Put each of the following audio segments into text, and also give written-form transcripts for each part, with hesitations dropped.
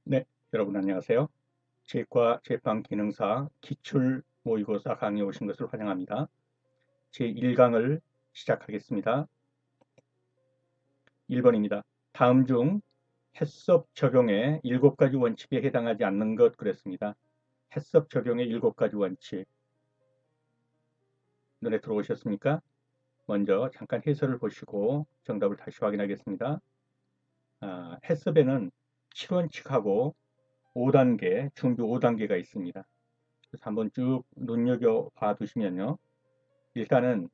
네, 여러분 안녕하세요. 치과 제빵 기능사 기출 모의고사 강의에 오신 것을 환영합니다. 제1강을 시작하겠습니다. 1번입니다. 다음 중 해썹 적용의 7가지 원칙에 해당하지 않는 것 그랬습니다. 해썹 적용의 7가지 원칙 눈에 들어오셨습니까? 먼저 잠깐 해설을 보시고 정답을 다시 확인하겠습니다. 해썹에는 7원칙하고 5단계, 준비 5단계가 있습니다. 그래서 한번 쭉 눈여겨봐 두시면요. 일단은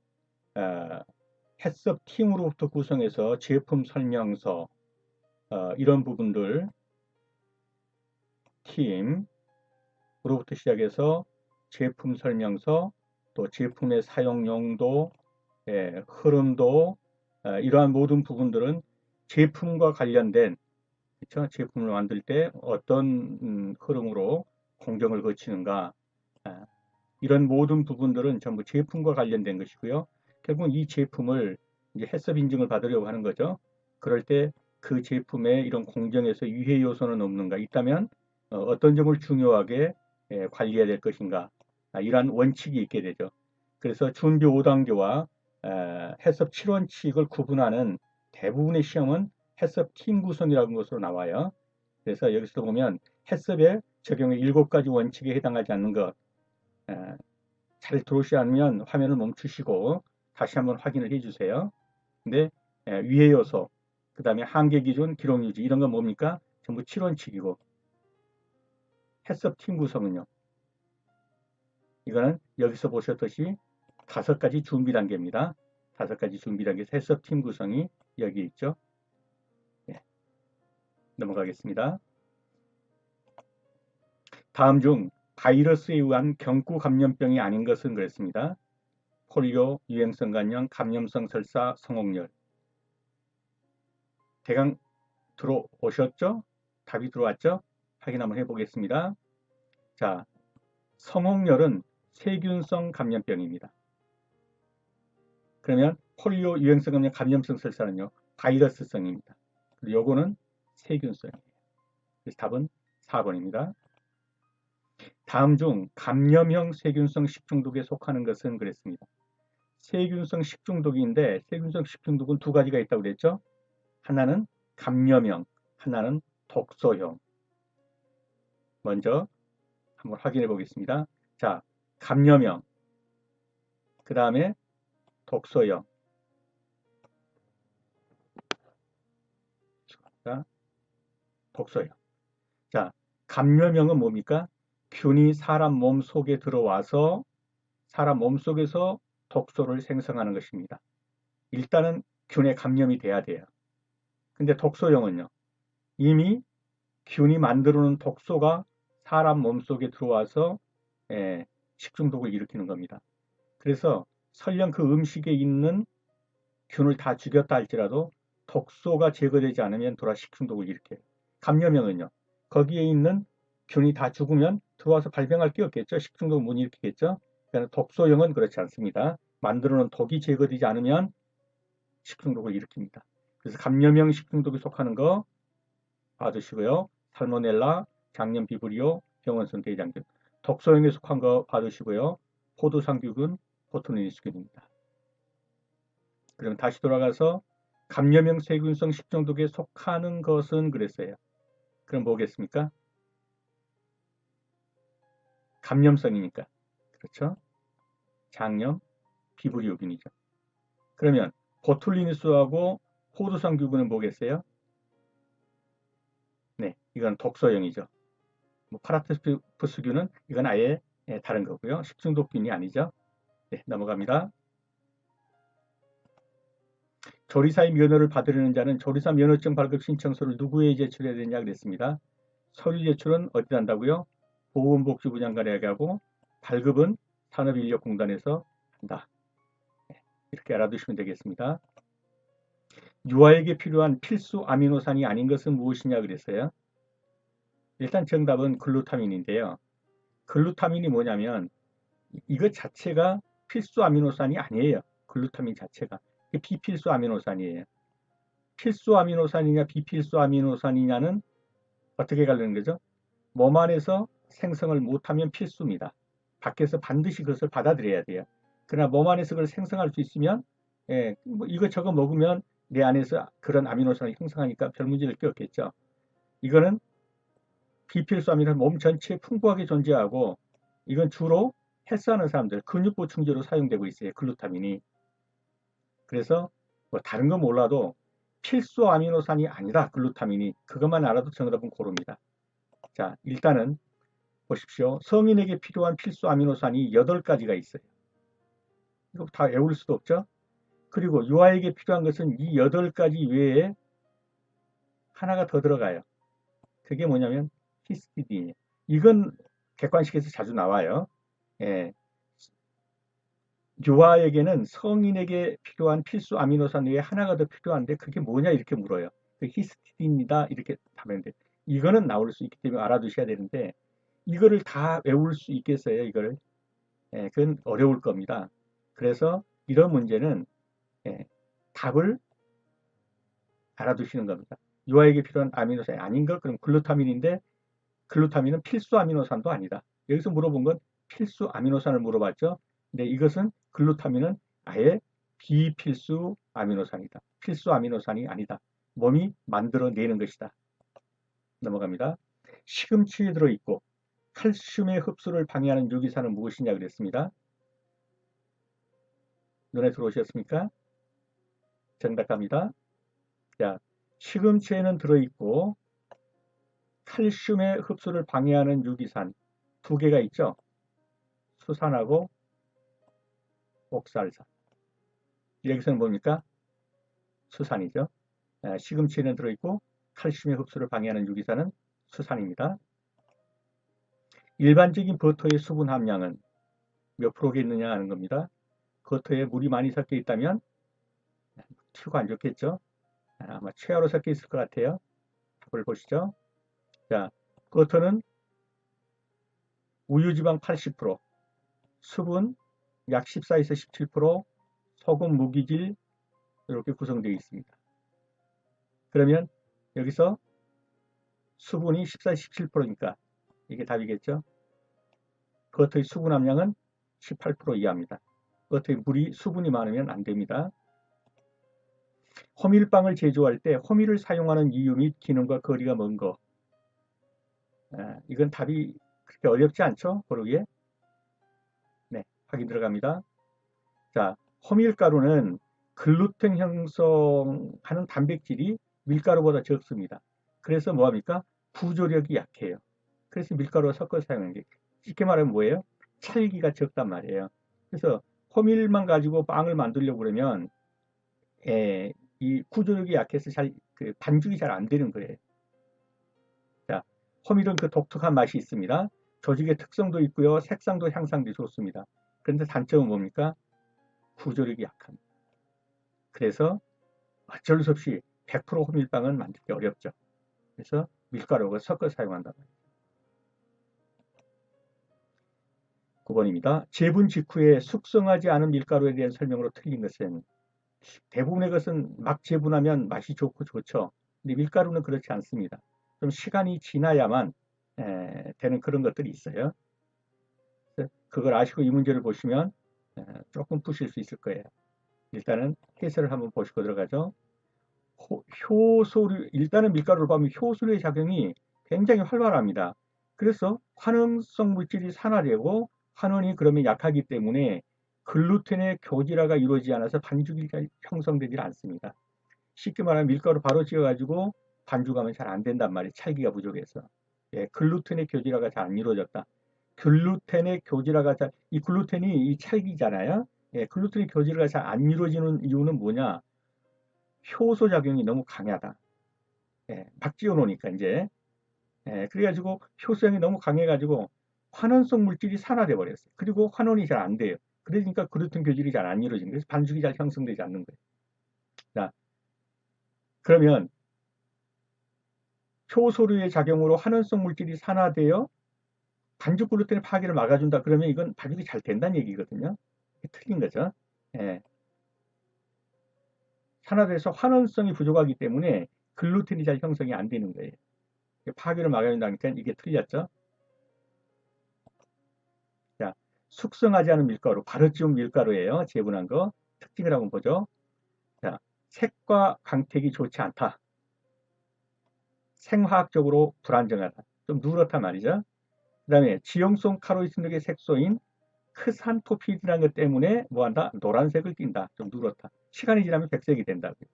해썹 팀으로부터 구성해서 제품 설명서 이런 부분들 팀으로부터 시작해서 제품 설명서 또 제품의 사용 용도 흐름도 이러한 모든 부분들은 제품과 관련된 그렇죠? 제품을 만들 때 어떤 흐름으로 공정을 거치는가 이런 모든 부분들은 전부 제품과 관련된 것이고요. 결국 이 제품을 이제 해썹 인증을 받으려고 하는 거죠. 그럴 때 그 제품의 이런 공정에서 유해 요소는 없는가 있다면 어떤 점을 중요하게 관리해야 될 것인가 이러한 원칙이 있게 되죠. 그래서 준비 5단계와 해썹 7원칙을 구분하는 대부분의 시험은 해썹 팀 구성이라는 것으로 나와요. 그래서 여기서 보면 해썹의 적용의 7가지 원칙에 해당하지 않는 것 잘 들어오지 않으면 화면을 멈추시고 다시 한번 확인을 해주세요. 근데 위해 요소, 그 다음에 한계 기준, 기록 유지 이런 건 뭡니까? 전부 7원칙이고 해썹 팀 구성은요. 이거는 여기서 보셨듯이 5가지 준비 단계입니다. 5가지 준비 단계 해썹 팀 구성이 여기 있죠. 네, 넘어가겠습니다. 다음 중 바이러스에 의한 경구 감염병이 아닌 것은 그랬습니다. 폴리오, 유행성 간염, 감염성 설사, 성홍열. 대강 들어오셨죠? 답이 들어왔죠? 확인 한번 해보겠습니다. 자, 성홍열은 세균성 감염병입니다. 그러면 폴리오 유행성 감염 감염성 설사는요, 바이러스성입니다. 그리고 요거는 세균성이에요. 그래서 답은 4번입니다. 다음 중 감염형 세균성 식중독에 속하는 것은 그랬습니다. 세균성 식중독인데 세균성 식중독은 2가지가 있다고 그랬죠? 하나는 감염형, 하나는 독소형. 먼저 한번 확인해 보겠습니다. 자, 감염형, 그 다음에 독소형. 독소형. 자, 감염형은 뭡니까? 균이 사람 몸 속에 들어와서 사람 몸 속에서 독소를 생성하는 것입니다. 일단은 균에 감염이 돼야 돼요. 근데 독소형은요, 이미 균이 만들어 놓은 독소가 사람 몸 속에 들어와서 식중독을 일으키는 겁니다. 그래서 설령 그 음식에 있는 균을 다 죽였다 할지라도 독소가 제거되지 않으면 돌아 식중독을 일으켜요. 감염형은요. 거기에 있는 균이 다 죽으면 들어와서 발병할 게 없겠죠. 식중독을 못 일으키겠죠. 그러니까 독소형은 그렇지 않습니다. 만들어놓은 독이 제거되지 않으면 식중독을 일으킵니다. 그래서 감염형 식중독에 속하는 거 봐두시고요. 살모넬라, 장염 비브리오, 병원성 대장균. 독소형에 속한 거 봐두시고요. 포도상균, 보툴리니스균입니다. 그럼 다시 돌아가서 감염형 세균성 식중독에 속하는 것은 그랬어요. 그럼 뭐겠습니까? 감염성이니까. 그렇죠? 장염, 비브리오균이죠. 그러면 보툴리누스하고 포도상균은 뭐겠어요? 네, 이건 독소형이죠. 뭐 파라테스푸스균은 이건 아예 다른 거고요. 식중독균이 아니죠. 네, 넘어갑니다. 조리사의 면허를 받으려는 자는 조리사 면허증 발급 신청서를 누구에 제출해야 되냐 그랬습니다. 서류 제출은 어디다 한다고요? 보건복지부 장관에게 하고 발급은 산업인력공단에서 한다. 이렇게 알아두시면 되겠습니다. 유아에게 필요한 필수 아미노산이 아닌 것은 무엇이냐 그랬어요. 일단 정답은 글루타민인데요. 글루타민이 뭐냐면 이것 자체가 필수 아미노산이 아니에요. 글루타민 자체가. 비필수 아미노산이에요. 필수 아미노산이냐 비필수 아미노산이냐는 어떻게 가려는 거죠? 몸 안에서 생성을 못하면 필수입니다. 밖에서 반드시 그것을 받아들여야 돼요. 그러나 몸 안에서 그걸 생성할 수 있으면 뭐 이것저것 먹으면 내 안에서 그런 아미노산을 형성하니까 별 문제될 게 없겠죠. 이거는 비필수 아미노산 몸 전체에 풍부하게 존재하고 이건 주로 헬스하는 사람들 근육 보충제로 사용되고 있어요. 글루타민이. 그래서 뭐 다른 건 몰라도 필수 아미노산이 아니다. 글루타민이. 그것만 알아도 정답은 고릅니다. 자, 일단은 보십시오. 성인에게 필요한 필수 아미노산이 8가지가 있어요. 이거 다 외울 수도 없죠. 그리고 유아에게 필요한 것은 이 8가지 외에 하나가 더 들어가요. 그게 뭐냐면 히스티딘이에요. 이건 객관식에서 자주 나와요. 예, 유아에게는 성인에게 필요한 필수 아미노산 외에 하나가 더 필요한데 그게 뭐냐 이렇게 물어요. 그 히스티딘이다 이렇게 하면 돼. 이거는 나올 수 있기 때문에 알아두셔야 되는데 이거를 다 외울 수 있겠어요, 이걸? 예, 그건 어려울 겁니다. 그래서 이런 문제는 예, 답을 알아두시는 겁니다. 유아에게 필요한 아미노산이 아닌 것, 그럼 글루타민인데 글루타민은 필수 아미노산도 아니다. 여기서 물어본 건 필수 아미노산을 물어봤죠. 근데 이것은 글루타민은 아예 비필수 아미노산이다. 필수 아미노산이 아니다. 몸이 만들어내는 것이다. 넘어갑니다. 시금치에 들어있고 칼슘의 흡수를 방해하는 유기산은 무엇이냐 그랬습니다. 눈에 들어오셨습니까? 정답 갑니다. 자, 시금치에는 들어있고 칼슘의 흡수를 방해하는 유기산 2개가 있죠. 수산하고 옥살산. 여기서는 뭡니까? 수산이죠. 시금치에는 들어있고 칼슘의 흡수를 방해하는 유기산은 수산입니다. 일반적인 버터의 수분 함량은 몇 프로겠느냐 하는 겁니다. 버터에 물이 많이 섞여 있다면 튀고 안 좋겠죠. 아마 최하로 섞여 있을 것 같아요. 답을 보시죠. 자, 버터는 우유지방 80%, 수분 약 14에서 17%, 소금, 무기질 이렇게 구성되어 있습니다. 그러면 여기서 수분이 14, 17%니까 이게 답이겠죠. 버터의 수분 함량은 18% 이하입니다. 버터의 물이 수분이 많으면 안 됩니다. 호밀빵을 제조할 때 호밀을 사용하는 이유 및 기능과 거리가 먼 거. 이건 답이 그렇게 어렵지 않죠? 고르기에. 네, 확인 들어갑니다. 자, 호밀가루는 글루텐 형성하는 단백질이 밀가루보다 적습니다. 그래서 뭐합니까? 구조력이 약해요. 그래서 밀가루와 섞어 사용하는 게 쉽게 말하면 뭐예요? 찰기가 적단 말이에요. 그래서 호밀만 가지고 빵을 만들려고 그러면 이 구조력이 약해서 그 반죽이 잘 안 되는 거예요. 자, 호밀은 그 독특한 맛이 있습니다. 조직의 특성도 있고요. 색상도 향상도 좋습니다. 그런데 단점은 뭡니까? 구조력이 약합니다. 그래서 어쩔 수 없이 100% 호밀빵은 만들기 어렵죠. 그래서 밀가루와 섞어 사용한다. 9번입니다. 재분 직후에 숙성하지 않은 밀가루에 대한 설명으로 틀린 것은 대부분의 것은 막 재분하면 맛이 좋고 좋죠. 근데 밀가루는 그렇지 않습니다. 좀 시간이 지나야만 되는 그런 것들이 있어요. 그걸 아시고 이 문제를 보시면 조금 푸실 수 있을 거예요. 일단은 해설을 한번 보시고 들어가죠. 효소류, 일단은 밀가루를 보면 효소류의 작용이 굉장히 활발합니다. 그래서 환원성 물질이 산화되고 환원이 그러면 약하기 때문에 글루텐의 교질화가 이루어지지 않아서 반죽이 형성되지 않습니다. 쉽게 말하면 밀가루 바로 찌어가지고 반죽하면 잘 안 된단 말이에요. 찰기가 부족해서. 예, 글루텐의 교질화가 잘 안 이루어졌다. 글루텐의 교질화가 이 글루텐이 이 찰기잖아요. 예, 글루텐의 교질화가 잘 안 이루어지는 이유는 뭐냐? 효소 작용이 너무 강하다. 예, 막 찌워 놓으니까 이제. 그래가지고 효소량이 너무 강해가지고 환원성 물질이 산화돼 버렸어요. 그리고 환원이 잘 안 돼요. 그러니까 글루텐 교질이 잘 안 이루어지는 거예요. 반죽이 잘 형성되지 않는 거예요. 자, 그러면 효소류의 작용으로 환원성 물질이 산화되어 반죽 글루텐의 파괴를 막아준다. 그러면 이건 반죽이 잘 된다는 얘기거든요. 틀린 거죠. 예. 산화돼서 환원성이 부족하기 때문에 글루텐이 잘 형성이 안 되는 거예요. 파괴를 막아야 된다니까 이게 틀렸죠. 자, 숙성하지 않은 밀가루, 바르지움 밀가루예요. 재분한 거. 특징을 한번 보죠. 자, 색과 광택이 좋지 않다. 생화학적으로 불안정하다. 좀 누렇단 말이죠. 그 다음에 지용성 카로이신족의 색소인 크산토피드라는 것 때문에 뭐한다? 노란색을 띈다. 좀 누렇다. 시간이 지나면 백색이 된다고요.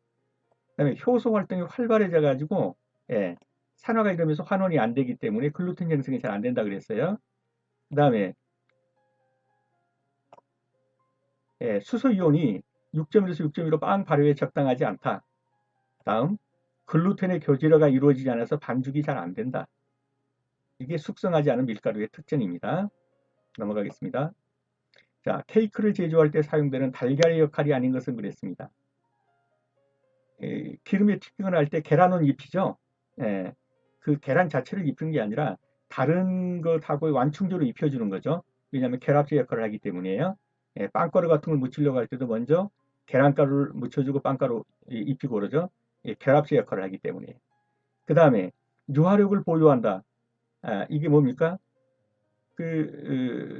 그 다음에 효소 활동이 활발해져 가지고 예, 산화가 이러면서 환원이 안 되기 때문에 글루텐 형성이 잘 안 된다 그랬어요. 그 다음에 예, 수소 이온이 6.1에서 6.15 빵 발효에 적당하지 않다. 다음 글루텐의 교제로가 이루어지지 않아서 반죽이 잘 안 된다. 이게 숙성하지 않은 밀가루의 특징입니다. 넘어가겠습니다. 자, 케이크를 제조할 때 사용되는 달걀의 역할이 아닌 것은 그랬습니다. 기름에 튀김을 할 때 계란은 입히죠. 예, 그 계란 자체를 입히는 게 아니라 다른 것하고 완충제로 입혀주는 거죠. 왜냐하면 결합제 역할을 하기 때문이에요. 예, 빵가루 같은 걸 묻히려고 할 때도 먼저 계란가루를 묻혀주고 빵가루 입히고 그러죠. 예, 결합제 역할을 하기 때문에. 그 다음에 유화력을 보유한다. 아, 이게 뭡니까?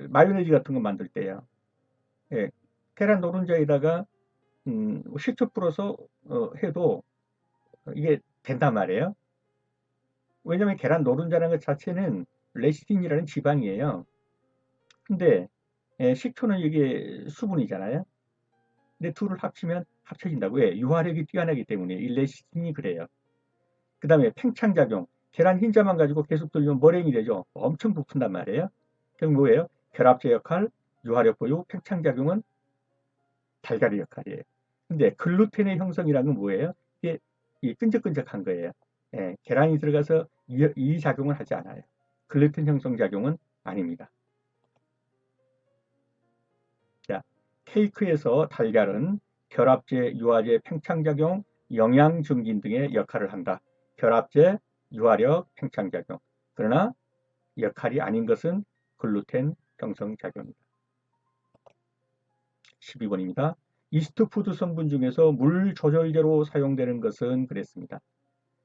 마요네즈 같은 거 만들 때요. 예, 계란 노른자에다가 식초 풀어서 해도 이게 된단 말이에요. 왜냐면 계란 노른자라는 것 자체는 레시틴이라는 지방이에요. 근데 식초는 이게 수분이잖아요. 근데 둘을 합치면 합쳐진다고 해. 유화력이 뛰어나기 때문에 이 레시틴이 그래요. 그 다음에 팽창작용. 계란 흰자만 가지고 계속 돌리면 머랭이 되죠. 엄청 부푼단 말이에요. 그럼 뭐예요? 결합제 역할, 유화력 보유, 팽창작용은 달걀의 역할이에요. 근데 글루텐의 형성이라는 건 뭐예요? 이게 끈적끈적한 거예요. 예, 계란이 들어가서 이 작용을 하지 않아요. 글루텐 형성 작용은 아닙니다. 자, 케이크에서 달걀은 결합제, 유화제, 팽창작용, 영양증진 등의 역할을 한다. 결합제, 유화력, 팽창작용. 그러나 역할이 아닌 것은 글루텐 형성작용입니다. 12번입니다. 이스트푸드 성분 중에서 물 조절제로 사용되는 것은 그랬습니다.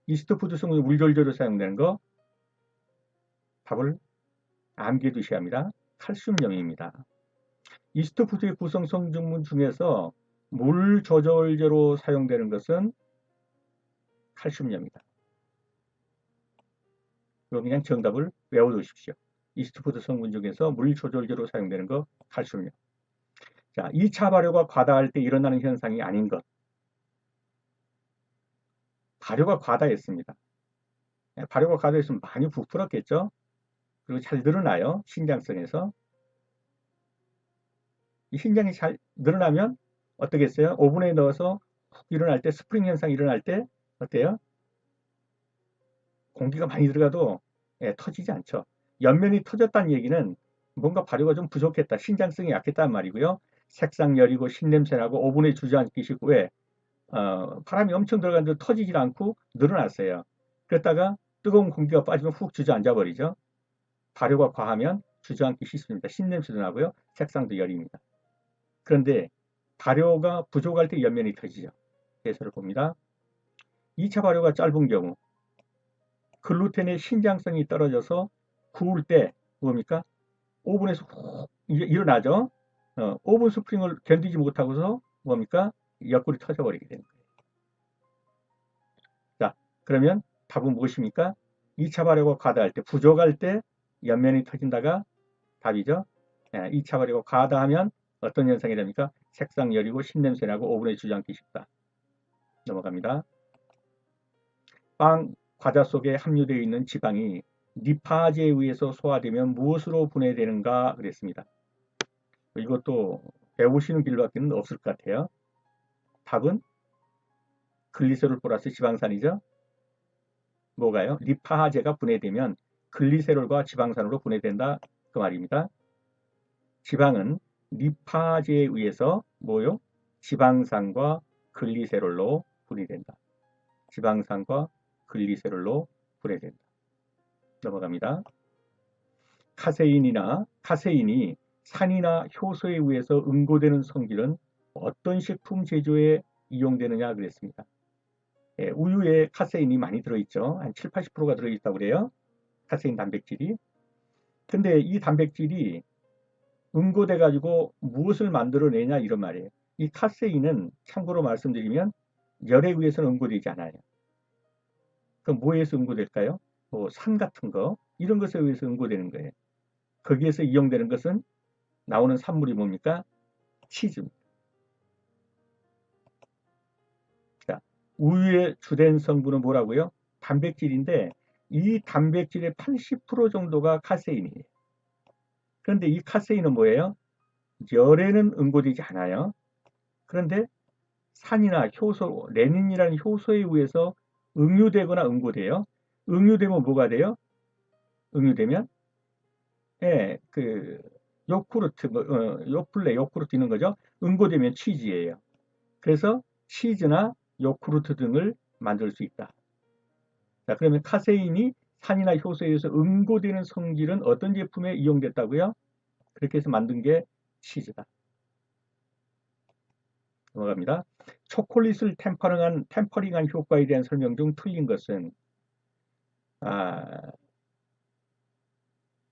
이스트푸드 성분이 물 조절제로 사용되는 거 답을 암기해 두셔야 합니다. 칼슘염입니다. 이스트푸드의 구성 성분 중에서 물 조절제로 사용되는 것은 칼슘염이다. 그럼 그냥 정답을 외워두십시오. 이스트푸드 성분 중에서 물 조절제로 사용되는 거 칼슘염. 자, 2차 발효가 과다할 때 일어나는 현상이 아닌 것. 발효가 과다했습니다. 발효가 과다했으면 많이 부풀었겠죠? 그리고 잘 늘어나요. 신장성에서. 이 신장이 잘 늘어나면 어떻겠어요? 오븐에 넣어서 일어날 때 스프링 현상이 일어날 때 어때요? 공기가 많이 들어가도 터지지 않죠. 옆면이 터졌다는 얘기는 뭔가 발효가 좀 부족했다. 신장성이 약했단 말이고요. 색상 여리고 신냄새 나고 오븐에 주저앉기 쉽고 왜? 바람이 엄청 들어가는데 터지질 않고 늘어났어요. 그랬다가 뜨거운 공기가 빠지면 훅 주저앉아 버리죠. 발효가 과하면 주저앉기 쉽습니다. 신냄새도 나고요. 색상도 여립니다. 그런데 발효가 부족할 때 옆면이 터지죠. 해설을 봅니다. 2차 발효가 짧은 경우 글루텐의 신장성이 떨어져서 구울 때 뭡니까? 오븐에서 훅 일어나죠. 오븐 스프링을 견디지 못하고서 뭡니까? 옆구리 터져버리게 되는 거예요. 자, 그러면 답은 무엇입니까? 2차 발효가 과다할 때, 부족할 때 옆면이 터진다가 답이죠. 2차 발효가 과다하면 어떤 현상이 됩니까? 색상 여리고 신냄새 나고 오븐에 주저앉기 쉽다. 넘어갑니다. 빵, 과자 속에 함유되어 있는 지방이 리파제에 의해서 소화되면 무엇으로 분해되는가 그랬습니다. 이것도 배우시는 길밖에는 없을 것 같아요. 답은 글리세롤 플러스 지방산이죠. 뭐가요? 리파제가 분해되면 글리세롤과 지방산으로 분해된다 그 말입니다. 지방은 리파제에 의해서 뭐요? 지방산과 글리세롤로 분해된다. 지방산과 글리세롤로 분해된다. 넘어갑니다. 카세인이 산이나 효소에 의해서 응고되는 성질은 어떤 식품 제조에 이용되느냐 그랬습니다. 우유에 카세인이 많이 들어있죠. 한 7, 80%가 들어있다고 그래요. 카세인 단백질이. 근데 이 단백질이 응고돼 가지고 무엇을 만들어내냐 이런 말이에요. 이 카세인은 참고로 말씀드리면 열에 의해서는 응고되지 않아요. 그럼 뭐에서 응고될까요? 뭐 산 같은 거 이런 것에 의해서 응고되는 거예요. 거기에서 이용되는 것은 나오는 산물이 뭡니까? 치즈입니다. 자, 우유의 주된 성분은 뭐라고요? 단백질인데 이 단백질의 80% 정도가 카세인이에요. 그런데 이 카세인은 뭐예요? 열에는 응고되지 않아요. 그런데 산이나 효소, 레닌이라는 효소에 의해서 응유되거나 응고돼요. 응유되면 뭐가 돼요? 응유되면 그 요구르트, 요플레, 요구르트 있는 거죠. 응고되면 치즈예요. 그래서 치즈나 요구르트 등을 만들 수 있다. 자, 그러면 카세인이 산이나 효소에 의해서 응고되는 성질은 어떤 제품에 이용됐다고요? 그렇게 해서 만든 게 치즈다. 넘어갑니다. 초콜릿을 템퍼링한 효과에 대한 설명 중 틀린 것은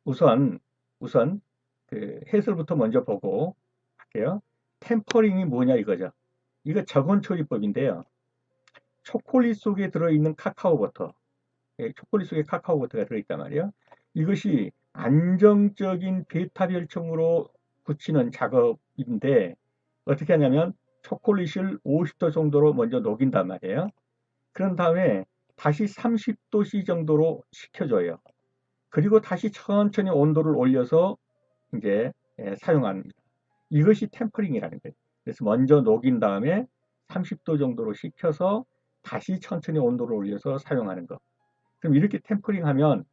우선 그 해설부터 먼저 보고 할게요. 템퍼링이 뭐냐 이거죠. 이거 적온초리법인데요. 초콜릿 속에 들어있는 카카오버터, 초콜릿 속에 카카오버터가 들어있단 말이에요. 이것이 안정적인 베타 별층으로 굳히는 작업인데 어떻게 하냐면 초콜릿을 50도 정도로 먼저 녹인단 말이에요. 그런 다음에 다시 30도씨 정도로 식혀줘요. 그리고 다시 천천히 온도를 올려서 이제 사용합니다. 이것이 템퍼링이라는 거예요. 그래서 먼저 녹인 다음에 30도 정도로 식혀서 다시 천천히 온도를 올려서 사용하는 거. 그럼 이렇게 템퍼링 하면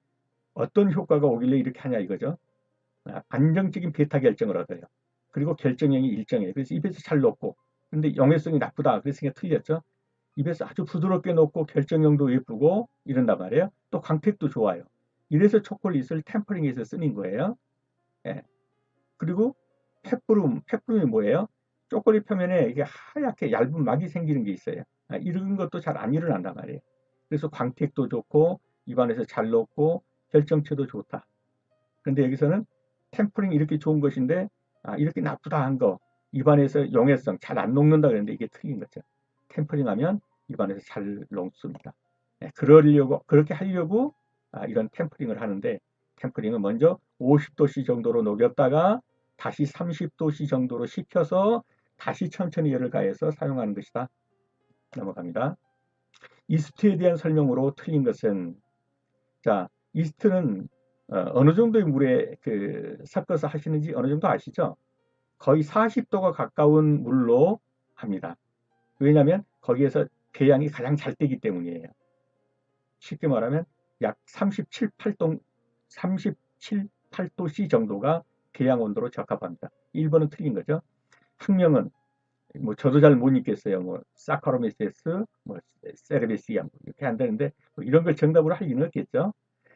어떤 효과가 오길래 이렇게 하냐 이거죠. 안정적인 베타 결정을 얻어요. 그리고 결정형이 일정해요. 그래서 입에서 잘 녹고, 근데 용해성이 나쁘다. 그랬으니까 틀렸죠. 입에서 아주 부드럽게 녹고 결정형도 예쁘고 이런단 말이에요. 또 광택도 좋아요. 이래서 초콜릿을 템퍼링해서 쓰는 거예요. 예. 그리고 펫브룸이 뭐예요? 초콜릿 표면에 이게 하얗게 얇은 막이 생기는 게 있어요. 이런 것도 잘 안 일어난단 말이에요. 그래서 광택도 좋고 입안에서 잘 녹고 결정체도 좋다. 근데 여기서는 템퍼링 이렇게 좋은 것인데 이렇게 나쁘다 한 거, 입안에서 용해성 잘 안 녹는다 그랬는데 이게 틀린 거죠. 템퍼링 하면 입안에서 잘 녹습니다. 그렇게 하려고 이런 템퍼링을 하는데, 템퍼링은 먼저 50도씨 정도로 녹였다가 다시 30도씨 정도로 식혀서 다시 천천히 열을 가해서 사용하는 것이다. 넘어갑니다. 이스트에 대한 설명으로 틀린 것은, 자, 이스트는 어느 정도의 물에 섞어서 하시는지 어느 정도 아시죠? 거의 40도가 가까운 물로 합니다. 왜냐하면 거기에서 배양이 가장 잘 되기 때문이에요. 쉽게 말하면 약 37, 8도 C 정도가 배양 온도로 적합합니다. 1번은 틀린 거죠. 학명은 뭐 저도 잘 못 읽겠어요. 뭐 사카로메세스, 뭐 세르베시아 이렇게 한다는데 뭐 이런 걸 정답으로 할 리는 없겠죠.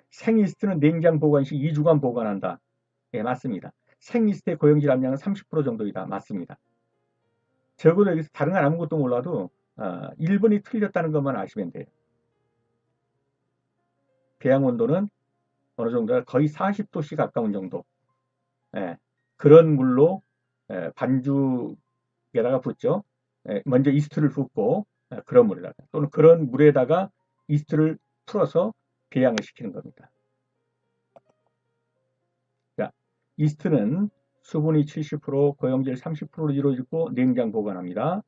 생이스트는 냉장 보관 시 2주간 보관한다. 예, 맞습니다. 생이스트의 고용질 함량은 30% 정도이다. 맞습니다. 적어도 여기서 다른 건 아무것도 몰라도 1번이 틀렸다는 것만 아시면 돼요. 배양 온도는 어느 정도 거의 40도씨 가까운 정도. 예, 그런 물로 반죽에다가 붓죠. 먼저 이스트를 붓고 그런 물에다가 또는 그런 물에다가 이스트를 풀어서 배양을 시키는 겁니다. 자, 이스트는 수분이 70%, 고용질 30%로 이루어지고 냉장 보관합니다.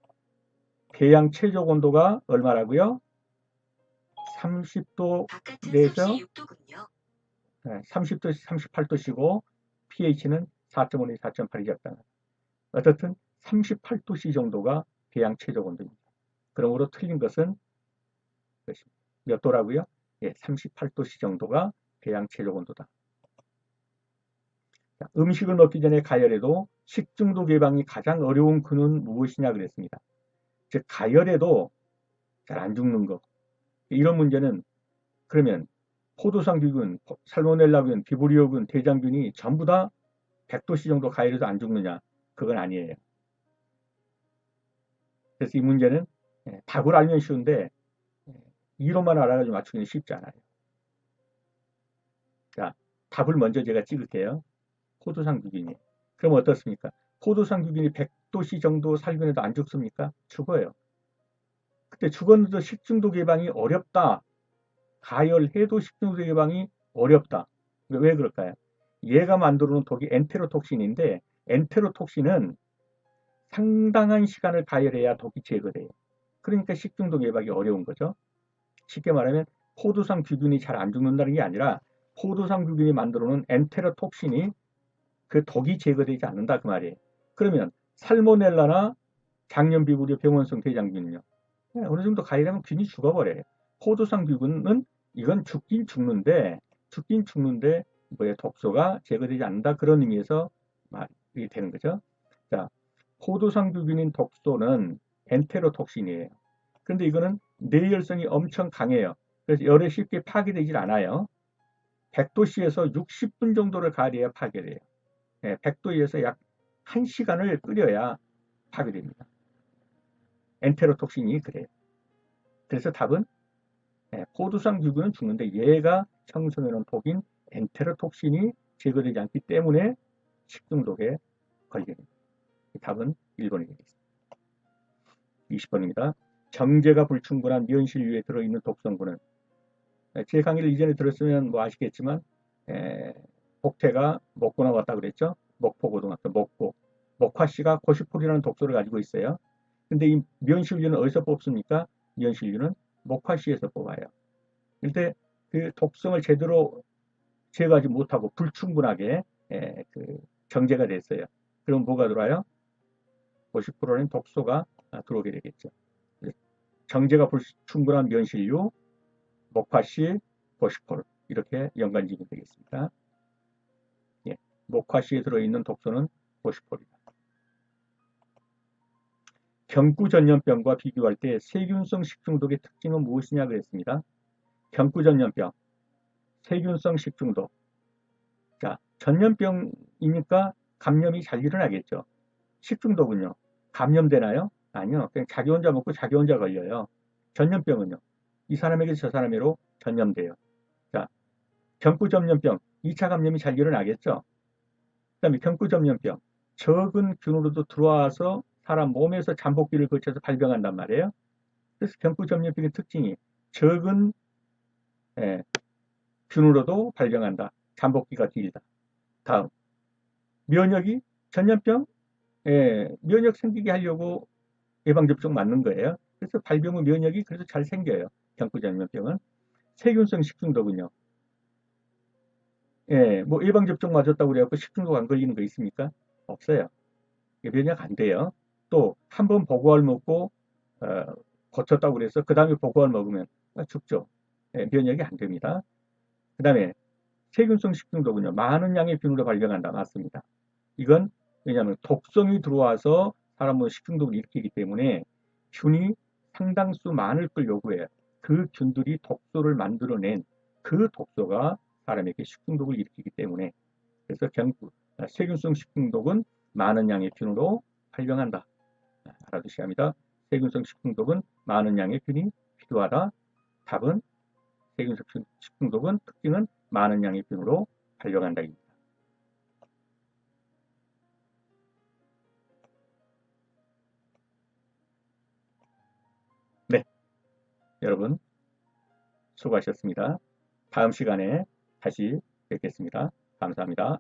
배양 최적 온도가 얼마라고요? 30도 내에서 30도에서 38도씨고 pH는 4.5에서 4.8이 적당합니다. 어떻든 38도씨 정도가 배양 최적 온도입니다. 그러므로 틀린 것은 몇 도라고요? 예, 38도씨 정도가 배양 최적 온도다. 자, 음식을 먹기 전에 가열해도 식중독 예방이 가장 어려운 근은 무엇이냐 그랬습니다. 즉 가열해도 잘 안 죽는 거. 이런 문제는 그러면 포도상균, 살모넬라균, 비브리오균, 대장균이 전부 다 100도씨 정도 가열해도 안 죽느냐? 그건 아니에요. 그래서 이 문제는 답을 알면 쉬운데 이론만 알아가지고 맞추기는 쉽지 않아요. 자, 답을 먼저 제가 찍을게요. 포도상규균이. 그럼 어떻습니까? 포도상규균이 100도씨 정도 살균 해도 안 죽습니까? 죽어요. 근데 죽었는데도 식중독 예방이 어렵다. 가열해도 식중독 예방이 어렵다. 왜 그럴까요? 얘가 만들어 놓은 독이 엔테로톡신인데 엔테로톡신은 상당한 시간을 가열해야 독이 제거돼요. 그러니까 식중독 예방이 어려운 거죠. 쉽게 말하면 포도상 규균이 잘 안 죽는다는 게 아니라 포도상 규균이 만들어 놓은 엔테로톡신이 그 독이 제거되지 않는다 그 말이에요. 그러면 살모넬라나 장염비브리오 병원성 대장균은요. 어느 정도 가열하면 균이 죽어버려요. 포도상 규균은 이건 죽긴 죽는데 뭐의 독소가 제거되지 않는다 그런 의미에서 말이 되는 거죠. 자, 포도상 규균인 독소는 엔테로톡신이에요. 그런데 이거는 내열성이 엄청 강해요. 그래서 열에 쉽게 파괴되질 않아요. 100도씨에서 60분 정도를 가려야 파괴돼요. 100도에서 약 1시간을 끓여야 파괴됩니다. 엔테로톡신이 그래요. 그래서 답은 포도상 규균은 죽는데 얘가 형성해놓은 독인 엔테로톡신이 제거되지 않기 때문에 식중독에 걸리게 됩니다. 답은 1번이 되겠습니다. 20번입니다. 정제가 불충분한 면실류에 들어있는 독성분은 제 강의를 이전에 들었으면 뭐 아시겠지만 복태가 먹고 나왔다 그랬죠. 목포고등학교 먹고 목화씨가 고시폴이라는 독소를 가지고 있어요. 근데 이 면실류는 어디서 뽑습니까? 면실류는 목화씨에서 뽑아요. 그런데 그 독성을 제대로 제거하지 못하고 불충분하게 그 정제가 됐어요. 그럼 뭐가 들어와요? 고시폴이라는 독소가 들어오게 되겠죠. 정제가 불충분한 면실류, 목화씨, 고시폴 이렇게 연관지으면 되겠습니다. 예, 목화씨에 들어있는 독소는 고시폴이다. 경구전염병과 비교할 때 세균성 식중독의 특징은 무엇이냐 그랬습니다. 경구전염병, 세균성 식중독. 자, 전염병이니까 감염이 잘 일어나겠죠. 식중독은요, 감염되나요? 아니요. 그냥 자기 혼자 먹고 자기 혼자 걸려요. 전염병은요, 이 사람에게 저 사람으로 전염돼요. 자, 경구전염병, 2차 감염이 잘 일어나겠죠. 그 다음에 경구전염병, 적은 균으로도 들어와서 사람 몸에서 잠복기를 거쳐서 발병한단 말이에요. 그래서 경구전염병의 특징이 적은 균으로도 발병한다. 잠복기가 길다. 다음, 면역이 전염병, 면역 생기게 하려고 예방접종 맞는 거예요. 그래서 발병 후 면역이 그래서 잘 생겨요. 경구전염병은. 세균성 식중독은요. 뭐 예방접종 맞았다고 그래갖고 식중독 안 걸리는 거 있습니까? 없어요. 면역 안 돼요. 또 한 번 보고알 먹고 거쳤다고 그래서 그 다음에 보고알 먹으면 죽죠. 면역이 안 됩니다. 그 다음에 세균성 식중독은요. 많은 양의 균으로 발병한다. 맞습니다. 이건 왜냐하면 독성이 들어와서 사람은 식중독을 일으키기 때문에 균이 상당수 많을 걸 요구해요. 그 균들이 독소를 만들어낸 그 독소가 사람에게 식중독을 일으키기 때문에 그래서 세균성 식중독은 많은 양의 균으로 발병한다. 알아두셔야 합니다. 세균성 식중독은 많은 양의 균이 필요하다. 답은 세균성 식중독은 특징은 많은 양의 균으로 발병한다입니다. 네, 여러분 수고하셨습니다. 다음 시간에 다시 뵙겠습니다. 감사합니다.